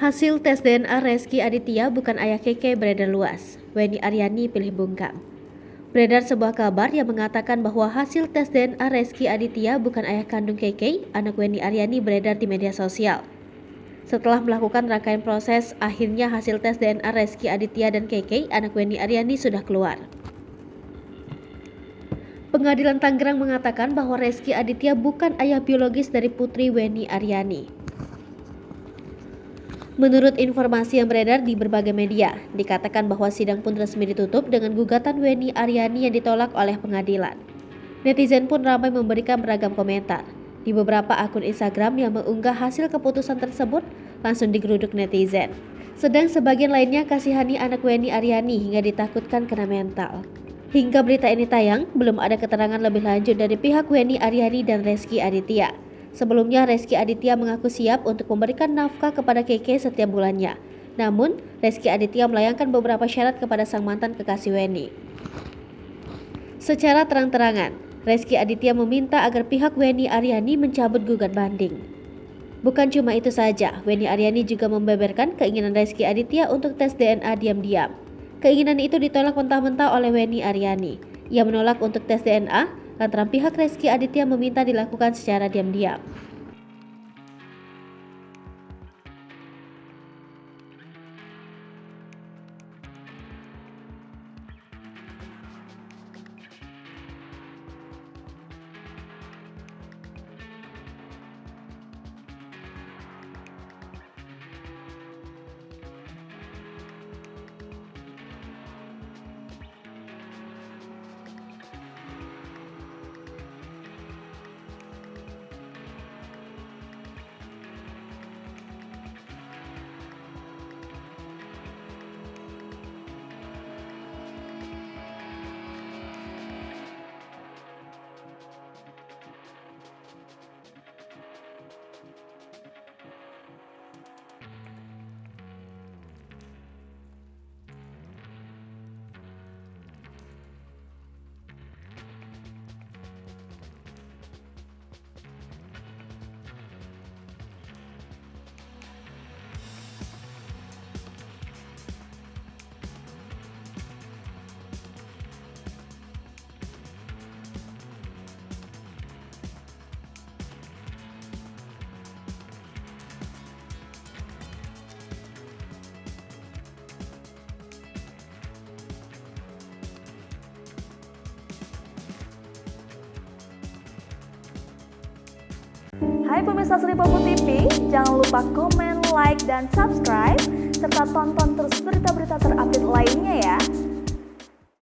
Hasil tes DNA Rezky Aditya bukan ayah Keke beredar luas. Weni Aryani pilih bungkam. Beredar sebuah kabar yang mengatakan bahwa hasil tes DNA Rezky Aditya bukan ayah kandung Keke, anak Weni Aryani beredar di media sosial. Setelah melakukan rangkaian proses, akhirnya hasil tes DNA Rezky Aditya dan Keke, anak Weni Aryani sudah keluar. Pengadilan Tangerang mengatakan bahwa Rezky Aditya bukan ayah biologis dari putri Weni Aryani. Menurut informasi yang beredar di berbagai media, dikatakan bahwa sidang pun resmi ditutup dengan gugatan Weni Aryani yang ditolak oleh pengadilan. Netizen pun ramai memberikan beragam komentar. Di beberapa akun Instagram yang mengunggah hasil keputusan tersebut langsung digeruduk netizen. Sedang sebagian lainnya kasihani anak Weni Aryani hingga ditakutkan kena mental. Hingga berita ini tayang, belum ada keterangan lebih lanjut dari pihak Weni Aryani dan Rezky Aditya. Sebelumnya, Rezky Aditya mengaku siap untuk memberikan nafkah kepada Keke setiap bulannya. Namun, Rezky Aditya melayangkan beberapa syarat kepada sang mantan kekasih Weni. Secara terang-terangan, Rezky Aditya meminta agar pihak Weni Aryani mencabut gugat banding. Bukan cuma itu saja, Weni Aryani juga membeberkan keinginan Rezky Aditya untuk tes DNA diam-diam. Keinginan itu ditolak mentah-mentah oleh Weni Aryani. Ia menolak untuk tes DNA lantaran pihak Rezky Aditya meminta dilakukan secara diam-diam. Hai pemirsa Sri Popo TV, jangan lupa komen, like, dan subscribe, serta tonton terus berita-berita terupdate lainnya ya.